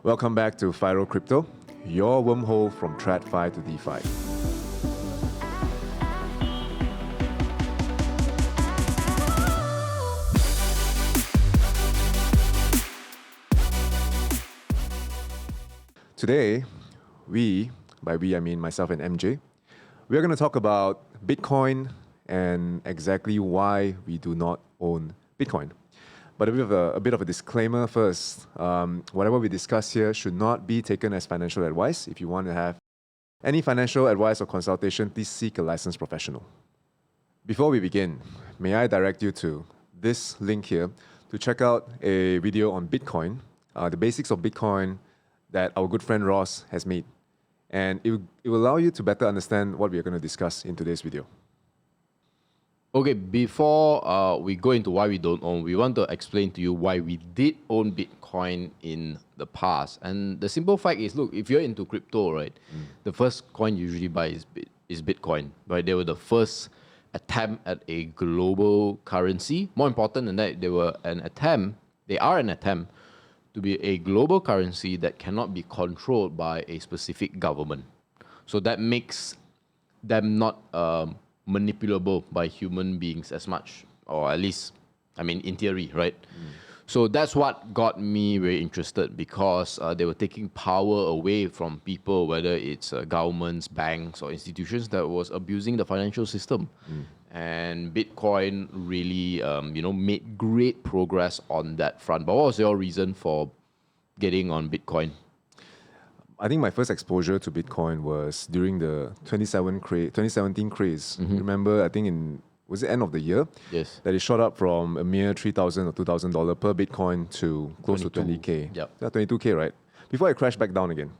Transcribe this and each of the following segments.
Welcome back to FIRL Crypto, your wormhole from TradFi to DeFi. Today, by we I mean myself and MJ, we are going to talk about Bitcoin and exactly why we do not own Bitcoin. But a bit of a disclaimer first. Whatever we discuss here should not be taken as financial advice. If you want to have any financial advice or consultation, please seek a licensed professional. Before we begin, may I direct you to this link here to check out a video on Bitcoin, the basics of Bitcoin that our good friend Ross has made. And it will allow you to better understand what we are going to discuss in today's video. Okay, before we go into why we don't own, we want to explain to you why we did own Bitcoin in the past. And the simple fact is, look, if you're into crypto, right, the first coin you usually buy is Bitcoin, right? They were the first attempt at a global currency. More important than that, they are an attempt to be a global currency that cannot be controlled by a specific government. So that makes them not manipulable by human beings as much, or at least, I mean, in theory, right? So that's what got me very interested, because they were taking power away from people, whether it's governments, banks, or institutions that was abusing the financial system. And Bitcoin really, made great progress on that front. But what was your reason for getting on Bitcoin? I think my first exposure to Bitcoin was during the 2017 craze. Remember, I think was it end of the year? Yes. That it shot up from a mere $3,000 or $2,000 per Bitcoin to close to 20K. Yep. Yeah, 22K, right? Before it crashed back down again.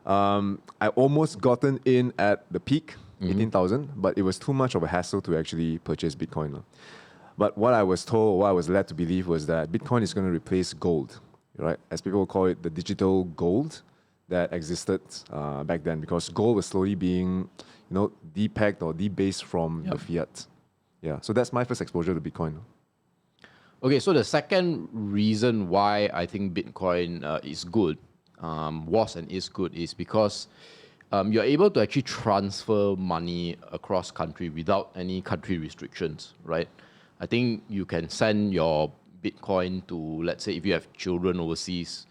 I almost gotten in at the peak, 18,000, but it was too much of a hassle to actually purchase Bitcoin. But what I was told, what I was led to believe was that Bitcoin is going to replace gold, right? As people call it, the digital gold that existed back then, because gold was slowly being, depegged or debased from the fiat. Yeah, so that's my first exposure to Bitcoin. Okay, so the second reason why I think Bitcoin is good, was and is good, is because you're able to actually transfer money across country without any country restrictions, right? I think you can send your Bitcoin to, let's say, if you have children overseas,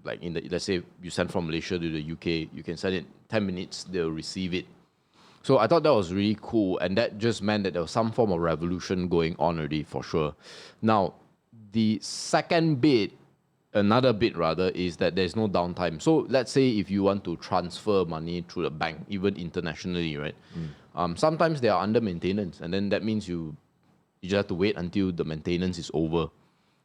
like let's say you send from Malaysia to the UK, you can send it 10 minutes, they'll receive it. So I thought that was really cool, and that just meant that there was some form of revolution going on already, for sure. Now, the second bit, another bit rather, is that there's no downtime. So let's say if you want to transfer money through the bank, even internationally, right? Sometimes they are under maintenance, and then that means you just have to wait until the maintenance is over.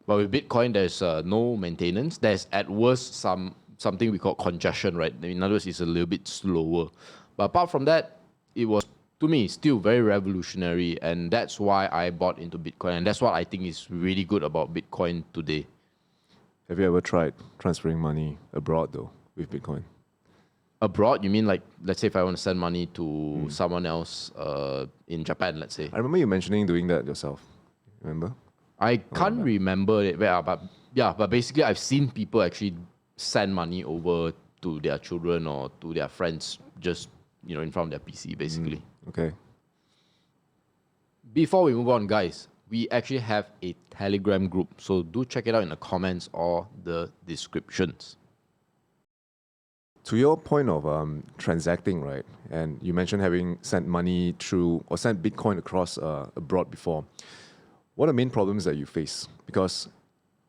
But with Bitcoin, there's no maintenance. There's at worst something we call congestion, right? In other words, it's a little bit slower. But apart from that, it was, to me, still very revolutionary, and that's why I bought into Bitcoin, and that's what I think is really good about Bitcoin today. Have you ever tried transferring money abroad, though, with Bitcoin? Abroad? You mean, like, let's say if I want to send money to someone else in Japan, let's say? I remember you mentioning doing that yourself. Remember? I can't remember it, but basically I've seen people actually send money over to their children or to their friends, just in front of their PC, basically. Okay. Before we move on, guys, we actually have a Telegram group, so do check it out in the comments or the descriptions. To your point of transacting, right? And you mentioned having sent money through or sent Bitcoin across abroad before. What are the main problems that you face? Because,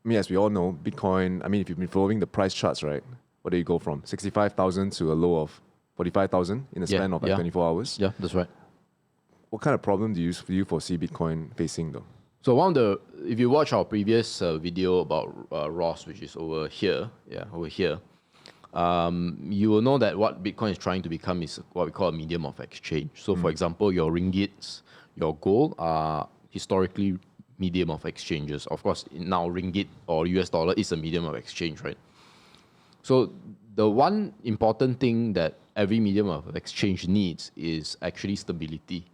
as we all know, Bitcoin, if you've been following the price charts, right? What do you go from? 65,000 to a low of 45,000 in a span of 24 hours? Yeah, that's right. What kind of problem do you foresee Bitcoin facing, though? So if you watch our previous video about Ross, which is over here, you will know that what Bitcoin is trying to become is what we call a medium of exchange. So, for example, your ringgits, your gold are historically medium of exchanges. Of course, now ringgit or US dollar is a medium of exchange, right? So the one important thing that every medium of exchange needs is actually stability.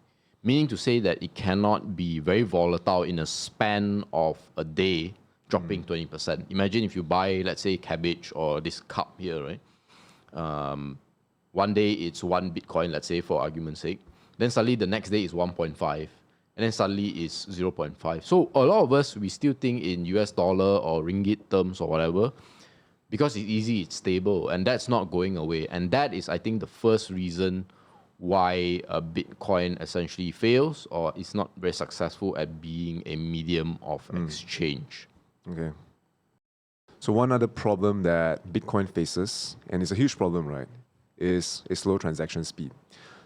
Meaning to say that it cannot be very volatile in a span of a day dropping 20%. Imagine if you buy, let's say, cabbage or this cup here, right? One day it's 1 Bitcoin, let's say, for argument's sake. Then suddenly the next day is 1.5. And then suddenly it's 0.5. So a lot of us, we still think in US dollar or ringgit terms or whatever, because it's easy, it's stable, and that's not going away. And that is, I think, the first reason why Bitcoin essentially fails or is not very successful at being a medium of exchange. Okay. So one other problem that Bitcoin faces, and it's a huge problem, right, is a slow transaction speed.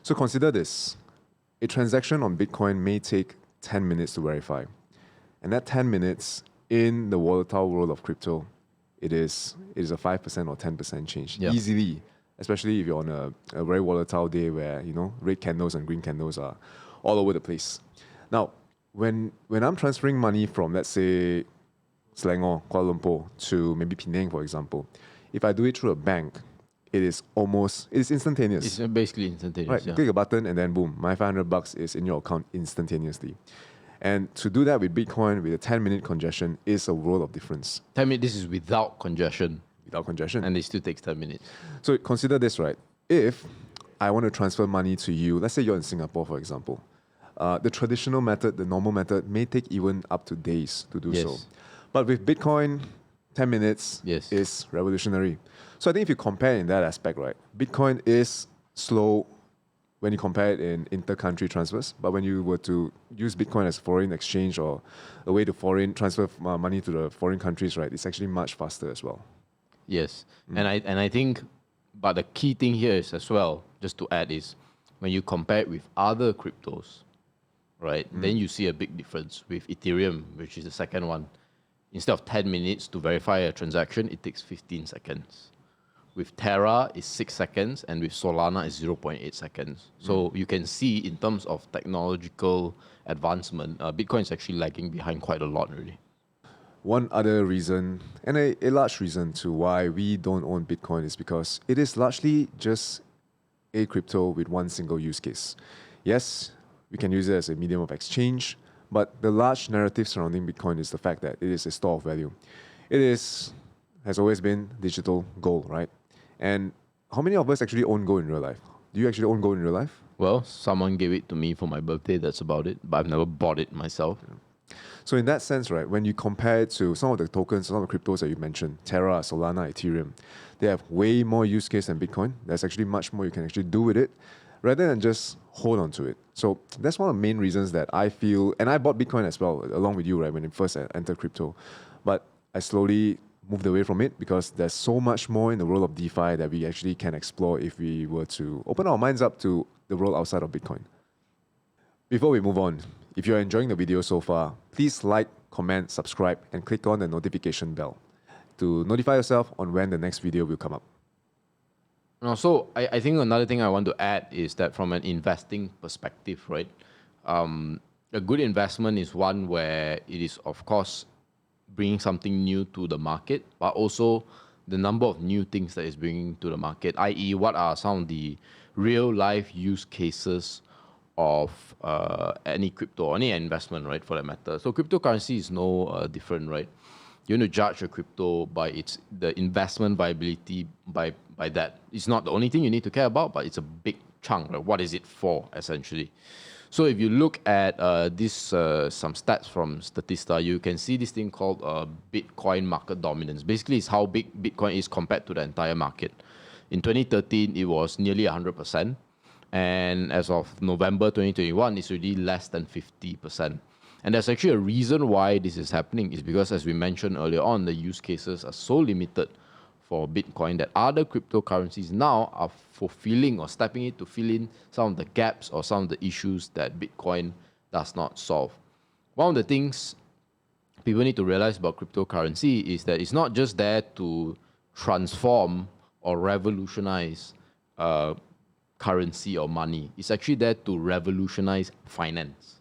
So consider this. A transaction on Bitcoin may take 10 minutes to verify. And that 10 minutes in the volatile world of crypto, it is a 5% or 10% change. Yeah. Easily, especially if you're on a very volatile day where, red candles and green candles are all over the place. Now, when I'm transferring money from, let's say, Selangor, Kuala Lumpur to maybe Penang, for example, if I do it through a bank, it is instantaneous. It's basically instantaneous. Right, you click a button and then boom, my $500 is in your account instantaneously. And to do that with Bitcoin with a 10-minute congestion is a world of difference. 10 minutes, this is without congestion. Without congestion. And it still takes 10 minutes. So consider this, right? If I want to transfer money to you, let's say you're in Singapore, for example, the traditional method, the normal method, may take even up to days to do so. But with Bitcoin, 10 minutes is revolutionary. So I think if you compare in that aspect, right, Bitcoin is slow when you compare it in inter-country transfers. But when you were to use Bitcoin as foreign exchange or a way to transfer money to the foreign countries, right, it's actually much faster as well. Yes. And I think, but the key thing here is as well, just to add, is when you compare it with other cryptos, right, then you see a big difference with Ethereum, which is the second one. Instead of 10 minutes to verify a transaction, it takes 15 seconds. With Terra, it's 6 seconds, and with Solana, it's 0.8 seconds. So you can see in terms of technological advancement, Bitcoin is actually lagging behind quite a lot, really. One other reason, and a large reason to why we don't own Bitcoin is because it is largely just a crypto with one single use case. Yes, we can use it as a medium of exchange, but the large narrative surrounding Bitcoin is the fact that it is a store of value. It has always been digital gold, right? And how many of us actually own gold in real life? Do you actually own gold in real life? Well, someone gave it to me for my birthday, that's about it. But I've never bought it myself. So in that sense, right, when you compare it to some of the tokens, some of the cryptos that you mentioned, Terra, Solana, Ethereum, they have way more use case than Bitcoin. There's actually much more you can actually do with it rather than just hold on to it. So that's one of the main reasons that I feel, and I bought Bitcoin as well, along with you, right, when I first entered crypto. But I slowly moved away from it because there's so much more in the world of DeFi that we actually can explore if we were to open our minds up to the world outside of Bitcoin. Before we move on, if you're enjoying the video so far, please like, comment, subscribe, and click on the notification bell to notify yourself on when the next video will come up. So I think another thing I want to add is that from an investing perspective, right, a good investment is one where it is, of course, bringing something new to the market, but also the number of new things that is bringing to the market, i.e. what are some of the real life use cases of any crypto or any investment, right, for that matter. So cryptocurrency is no different, right? You want to judge a crypto by the investment viability by that. It's not the only thing you need to care about, but it's a big chunk. Like what is it for, essentially? So if you look at some stats from Statista, you can see this thing called Bitcoin market dominance. Basically, it's how big Bitcoin is compared to the entire market. In 2013, it was nearly 100%. And as of November 2021, it's already less than 50%. And there's actually a reason why this is happening is because, as we mentioned earlier on, the use cases are so limited for Bitcoin that other cryptocurrencies now are fulfilling or stepping in to fill in some of the gaps or some of the issues that Bitcoin does not solve. One of the things people need to realize about cryptocurrency is that it's not just there to transform or revolutionize currency or money. It's actually there to revolutionize finance,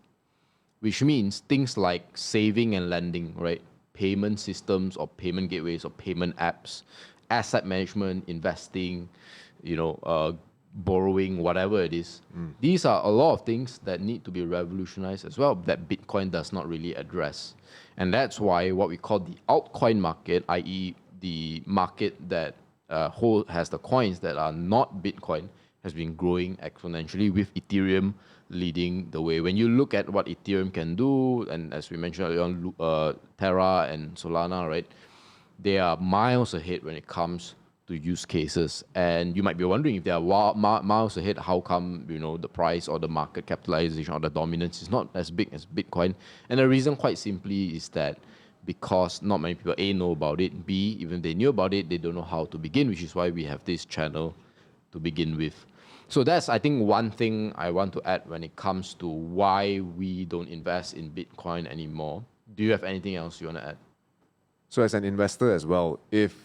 which means things like saving and lending, right? Payment systems or payment gateways or payment apps, asset management, investing, borrowing, whatever it is. These are a lot of things that need to be revolutionized as well that Bitcoin does not really address. And that's why what we call the altcoin market, i.e. the market that has the coins that are not Bitcoin, has been growing exponentially with Ethereum leading the way. When you look at what Ethereum can do, and as we mentioned earlier on, Terra and Solana, right, they are miles ahead when it comes to use cases. And you might be wondering, if they are miles ahead, how come, the price or the market capitalization or the dominance is not as big as Bitcoin? And the reason, quite simply, is that because not many people A, know about it, B, even if they knew about it, they don't know how to begin, which is why we have this channel to begin with. So that's, I think, one thing I want to add when it comes to why we don't invest in Bitcoin anymore. Do you have anything else you want to add? So as an investor as well, if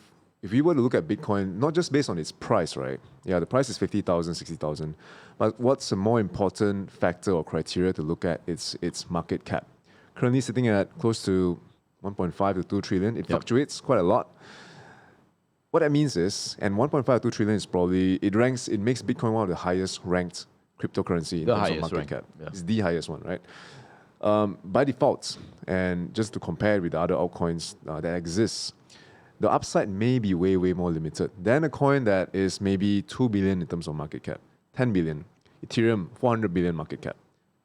we were to look at Bitcoin, not just based on its price, right? Yeah, the price is 50,000, 60,000. But what's a more important factor or criteria to look at? It's market cap. Currently sitting at close to 1.5 to 2 trillion. It fluctuates quite a lot. What that means is, and 1.5 to 2 trillion is probably, it makes Bitcoin one of the highest ranked cryptocurrency in terms of market cap. Yeah. It's the highest one, right? By default, and just to compare it with the other altcoins that exist, the upside may be way, way more limited than a coin that is maybe 2 billion in terms of market cap, 10 billion. Ethereum, 400 billion market cap,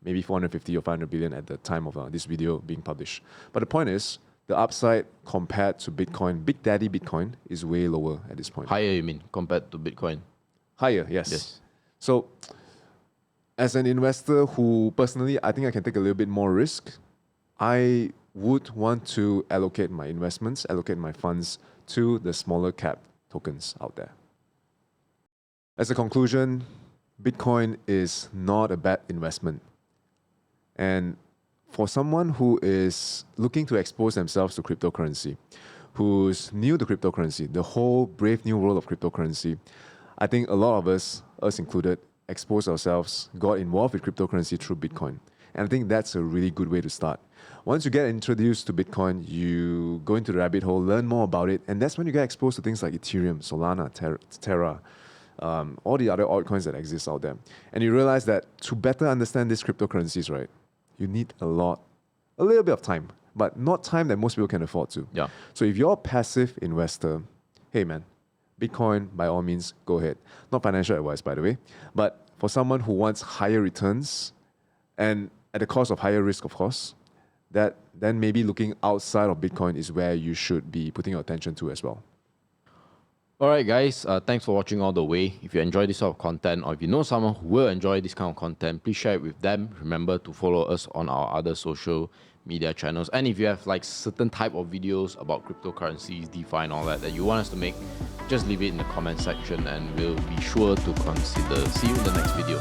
maybe 450 or 500 billion at the time of this video being published. But the point is, the upside compared to Bitcoin, Big Daddy Bitcoin, is way lower at this point. Higher, you mean, compared to Bitcoin? Higher, yes. So, as an investor who personally, I think I can take a little bit more risk, I would want to allocate my investments, allocate my funds to the smaller cap tokens out there. As a conclusion, Bitcoin is not a bad investment. And for someone who is looking to expose themselves to cryptocurrency, who's new to cryptocurrency, the whole brave new world of cryptocurrency, I think a lot of us included, exposed ourselves, got involved with cryptocurrency through Bitcoin. And I think that's a really good way to start. Once you get introduced to Bitcoin, you go into the rabbit hole, learn more about it, and that's when you get exposed to things like Ethereum, Solana, Terra, all the other altcoins that exist out there. And you realize that to better understand these cryptocurrencies, right, you need a little bit of time, but not time that most people can afford to. Yeah. So if you're a passive investor, hey man, Bitcoin, by all means, go ahead. Not financial advice, by the way, but for someone who wants higher returns and at the cost of higher risk, of course, then maybe looking outside of Bitcoin is where you should be putting your attention to as well. All right, guys. Thanks for watching all the way. If you enjoy this sort of content, or if you know someone who will enjoy this kind of content, please share it with them. Remember to follow us on our other social media channels. And if you have like certain type of videos about cryptocurrencies, DeFi and all that you want us to make, just leave it in the comment section and we'll be sure to consider. See you in the next video.